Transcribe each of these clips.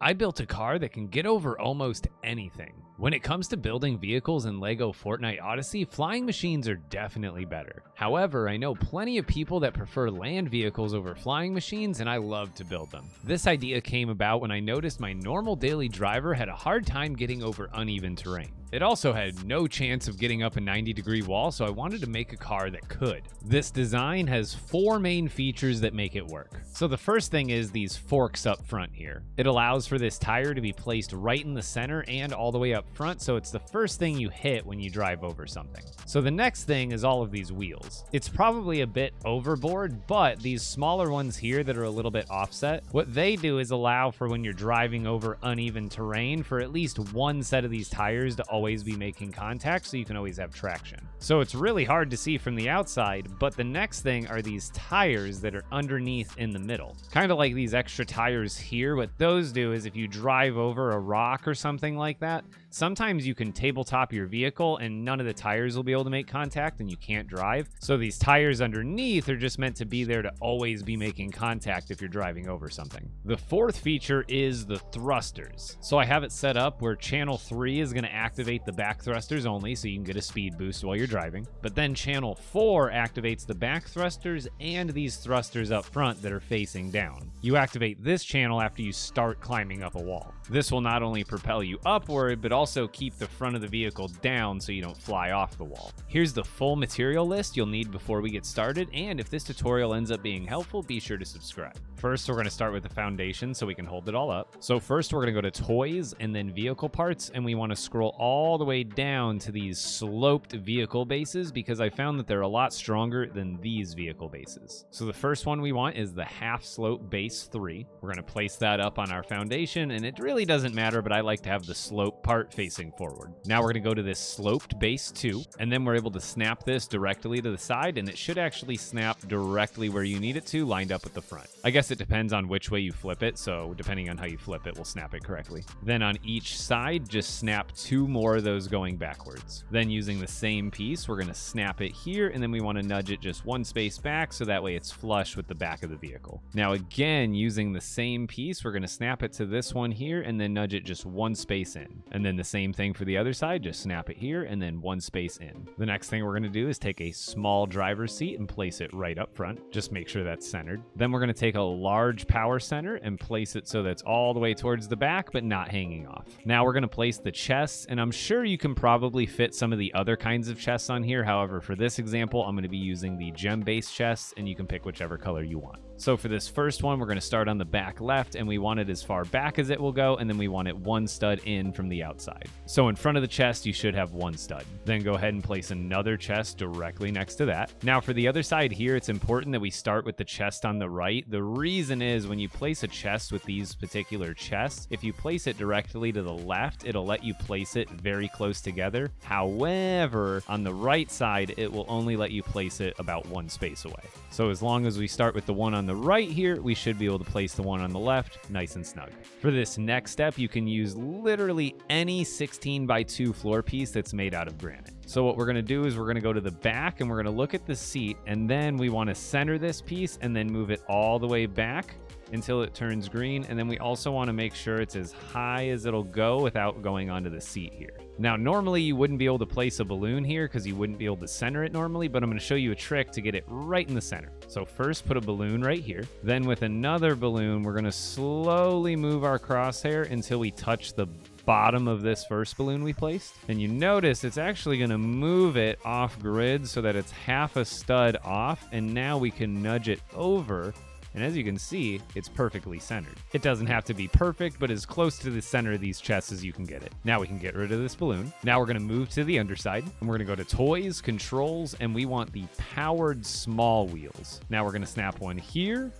I built a car that can get over almost anything. When it comes to building vehicles in LEGO Fortnite Odyssey, flying machines are definitely better. However, I know plenty of people that prefer land vehicles over flying machines, and I love to build them. This idea came about when I noticed my normal daily driver had a hard time getting over uneven terrain. It also had no chance of getting up a 90-degree wall, so I wanted to make a car that could. This design has 4 main features that make it work. So the first thing is these forks up front here. It allows for this tire to be placed right in the center and all the way up front, so it's the first thing you hit when you drive over something. So the next thing is all of these wheels. It's probably a bit overboard, but these smaller ones here that are a little bit offset, what they do is allow for when you're driving over uneven terrain for at least one set of these tires to always be making contact, so you can always have traction. So it's really hard to see from the outside, but the next thing are these tires that are underneath in the middle. Kind of like these extra tires here. What those do is if you drive over a rock or something like that, sometimes you can tabletop your vehicle and none of the tires will be able to make contact and you can't drive. So these tires underneath are just meant to be there to always be making contact if you're driving over something. The fourth feature is the thrusters. So I have it set up where channel 3 is going to activate the back thrusters only, so you can get a speed boost while you're driving. But then channel 4 activates the back thrusters and these thrusters up front that are facing down. You activate this channel after you start climbing up a wall. This will not only propel you upward, but also keep the front of the vehicle down so you don't fly off the wall. Here's the full material list you'll need before we get started, and if this tutorial ends up being helpful, be sure to subscribe. First, we're going to start with the foundation so we can hold it all up. So first, we're going to go to toys and then vehicle parts, and we want to scroll all the way down to these sloped vehicle bases because I found that they're a lot stronger than these vehicle bases. So the first one we want is the half slope base 3. We're going to place that up on our foundation, and it really doesn't matter, but I like to have the slope part facing forward. Now we're going to go to this sloped base 2, and then we're able to snap this directly to the side, and it should actually snap directly where you need it to, lined up with the front. I guess it depends on which way you flip it, so depending on how you flip it, we'll snap it correctly. Then on each side, just snap 2 more of those going backwards. Then using the same piece, we're going to snap it here, and then we want to nudge it just 1 space back, so that way it's flush with the back of the vehicle. Now again, using the same piece, we're going to snap it to this one here, and then nudge it just 1 space in. And then the same thing for the other side, just snap it here, and then 1 space in. The next thing we're going to do is take a small driver's seat and place it right up front. Just make sure that's centered. Then we're going to take a large power center and place it so that's all the way towards the back, but not hanging off. Now we're going to place the chests, and I'm sure you can probably fit some of the other kinds of chests on here. However, for this example, I'm going to be using the gem-based chests, and you can pick whichever color you want. So for this first one, we're going to start on the back left, and we want it as far back as it will go, and then we want it 1 stud in from the outside. So in front of the chest, you should have 1 stud. Then go ahead and place another chest directly next to that. Now for the other side here, it's important that we start with the chest on the right. The reason is when you place a chest with these particular chests, if you place it directly to the left, it'll let you place it very close together. However, on the right side, it will only let you place it about 1 space away. So as long as we start with the one on the right here, we should be able to place the one on the left nice and snug. For this next step, you can use literally any 16x2 floor piece that's made out of granite. So what we're going to do is we're going to go to the back and we're going to look at the seat, and then we want to center this piece and then move it all the way back until it turns green, and then we also want to make sure it's as high as it'll go without going onto the seat here. Now normally you wouldn't be able to place a balloon here because you wouldn't be able to center it normally, but I'm going to show you a trick to get it right in the center. So first put a balloon right here, then with another balloon we're going to slowly move our crosshair until we touch the bottom of this first balloon we placed, and you notice it's actually going to move it off grid so that it's half a stud off, and now we can nudge it over. And as you can see, it's perfectly centered. It doesn't have to be perfect, but as close to the center of these chests as you can get it. Now we can get rid of this balloon. Now we're going to move to the underside, and we're going to go to toys, controls, and we want the powered small wheels. Now we're going to snap one here,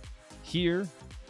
here,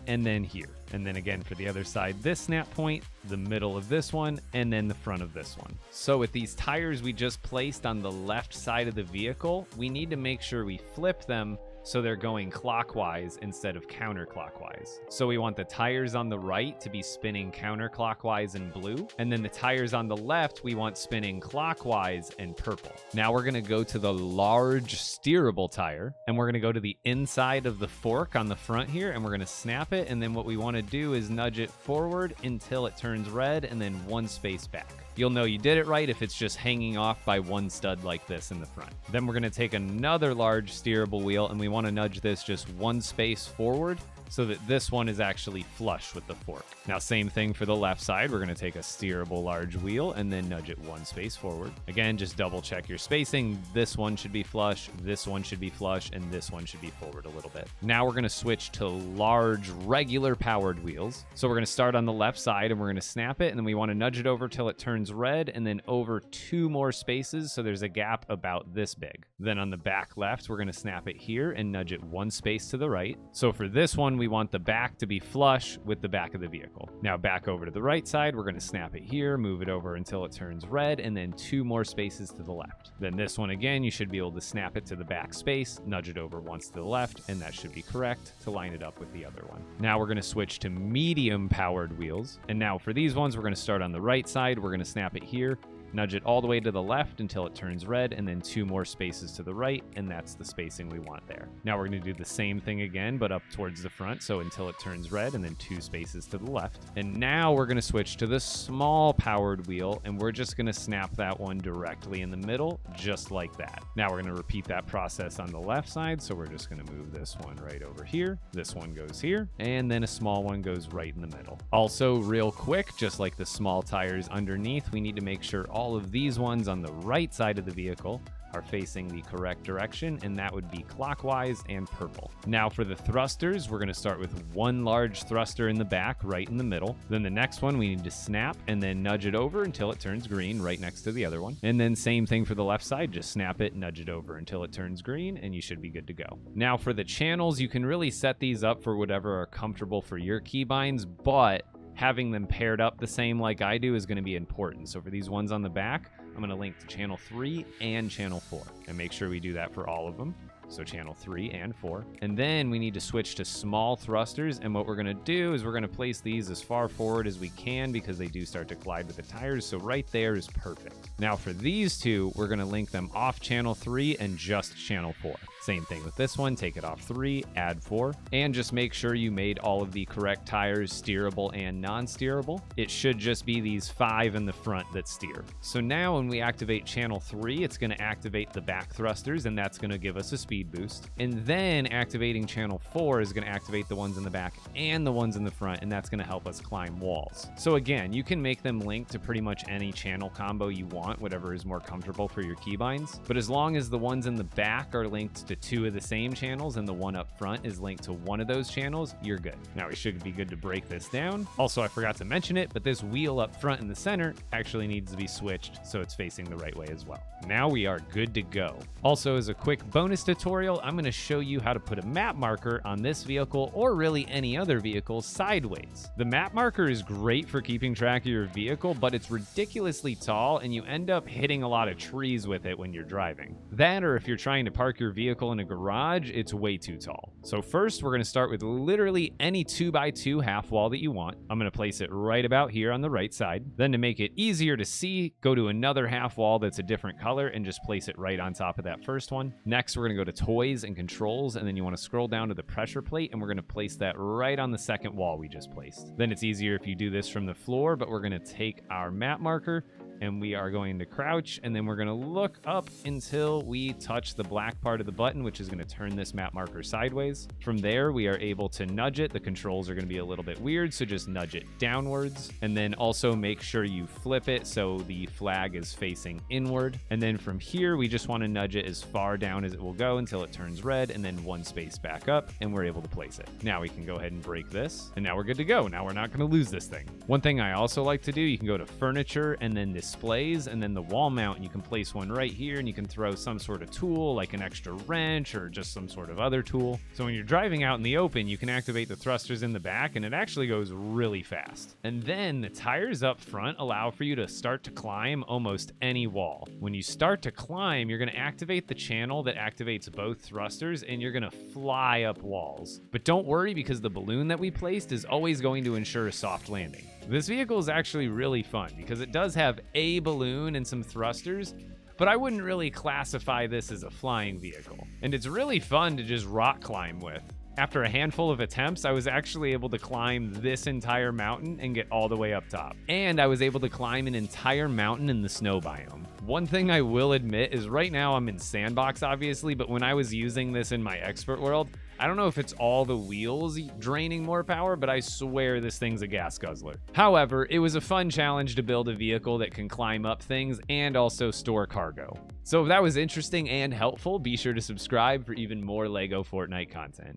and then here. And then again for the other side, this snap point, the middle of this one, and then the front of this one. So with these tires we just placed on the left side of the vehicle, we need to make sure we flip them so they're going clockwise instead of counterclockwise. So we want the tires on the right to be spinning counterclockwise in blue, and then the tires on the left we want spinning clockwise in purple. Now we're going to go to the large steerable tire, and we're going to go to the inside of the fork on the front here, and we're going to snap it, and then what we want to do is nudge it forward until it turns red, and then one space back. You'll know you did it right if it's just hanging off by one stud like this in the front. Then we're going to take another large steerable wheel, and we want to nudge this just one space forward so that this one is actually flush with the fork. Now, same thing for the left side. We're going to take a steerable large wheel and then nudge it one space forward. Again, just double check your spacing. This one should be flush, this one should be flush, and this one should be forward a little bit. Now we're going to switch to large regular powered wheels. So we're going to start on the left side and we're going to snap it, and then we want to nudge it over till it turns red, and then over 2 more spaces so there's a gap about this big. Then on the back left, we're going to snap it here and nudge it one space to the right. So for this one, we want the back to be flush with the back of the vehicle. Now back over to the right side, we're going to snap it here, move it over until it turns red, and then 2 more spaces to the left. Then this one again, you should be able to snap it to the back space, nudge it over once to the left, and that should be correct to line it up with the other one. Now we're going to switch to medium powered wheels. And now for these ones, we're going to start on the right side. We're going to snap it here, nudge it all the way to the left until it turns red, and then 2 more spaces to the right, and that's the spacing we want there. Now we're going to do the same thing again, but up towards the front, so until it turns red, and then 2 spaces to the left. And now we're going to switch to the small powered wheel, and we're just going to snap that one directly in the middle, just like that. Now we're going to repeat that process on the left side, so we're just going to move this one right over here. This one goes here, and then a small one goes right in the middle. Also, real quick, just like the small tires underneath, we need to make sure all of these ones on the right side of the vehicle are facing the correct direction, and that would be clockwise and purple. Now for the thrusters, we're going to start with one large thruster in the back, right in the middle. Then the next one we need to snap and then nudge it over until it turns green right next to the other one. And then same thing for the left side, just snap it, nudge it over until it turns green, and you should be good to go. Now for the channels, you can really set these up for whatever are comfortable for your keybinds, but having them paired up the same like I do is going to be important. So for these ones on the back, I'm going to link to channel 3 and channel 4, and make sure we do that for all of them. So channel 3 and 4. And then we need to switch to small thrusters, and what we're going to do is we're going to place these as far forward as we can because they do start to collide with the tires, so right there is perfect. Now for these two, we're going to link them off channel 3 and just channel 4. Same thing with this one, take it off 3, add 4, and just make sure you made all of the correct tires steerable and non-steerable. It should just be these 5 in the front that steer. So now when we activate channel 3, it's going to activate the back thrusters, and that's going to give us a speed boost. And then activating channel 4 is going to activate the ones in the back and the ones in the front, and that's going to help us climb walls. So again, you can make them link to pretty much any channel combo you want, whatever is more comfortable for your keybinds. But as long as the ones in the back are linked to 2 of the same channels and the one up front is linked to 1 of those channels, you're good. Now we should be good to break this down. Also, I forgot to mention it, but this wheel up front in the center actually needs to be switched so it's facing the right way as well. Now we are good to go. Also, as a quick bonus tutorial, I'm going to show you how to put a map marker on this vehicle, or really any other vehicle, sideways. The map marker is great for keeping track of your vehicle, but it's ridiculously tall and you end up hitting a lot of trees with it when you're driving. That, or if you're trying to park your vehicle in a garage, it's way too tall. So first, we're going to start with literally any 2x2 half wall that you want. I'm going to place it right about here on the right side. Then to make it easier to see, go to another half wall that's a different color and just place it right on top of that first one. Next, we're going to go to toys and controls, and then you want to scroll down to the pressure plate, and we're going to place that right on the second wall we just placed. Then it's easier if you do this from the floor, but we're going to take our map marker and we are going to crouch, and then we're going to look up until we touch the black part of the button, which is going to turn this map marker sideways. From there, we are able to nudge it. The controls are going to be a little bit weird, so just nudge it downwards, and then also make sure you flip it so the flag is facing inward. And then from here, we just want to nudge it as far down as it will go until it turns red, and then 1 space back up, and we're able to place it. Now we can go ahead and break this, and now we're good to go. Now we're not going to lose this thing. One thing I also like to do, you can go to furniture and then this displays, and then the wall mount, you can place one right here, and you can throw some sort of tool like an extra wrench or just some sort of other tool. So when you're driving out in the open, you can activate the thrusters in the back, and it actually goes really fast. And then the tires up front allow for you to start to climb almost any wall. When you start to climb, you're going to activate the channel that activates both thrusters, and you're going to fly up walls. But don't worry, because the balloon that we placed is always going to ensure a soft landing. This vehicle is actually really fun because it does have a balloon and some thrusters, but I wouldn't really classify this as a flying vehicle. And it's really fun to just rock climb with. After a handful of attempts, I was actually able to climb this entire mountain and get all the way up top. And I was able to climb an entire mountain in the snow biome. One thing I will admit is right now I'm in sandbox, obviously, but when I was using this in my expert world, I don't know if it's all the wheels draining more power, but I swear this thing's a gas guzzler. However, it was a fun challenge to build a vehicle that can climb up things and also store cargo. So if that was interesting and helpful, be sure to subscribe for even more LEGO Fortnite content.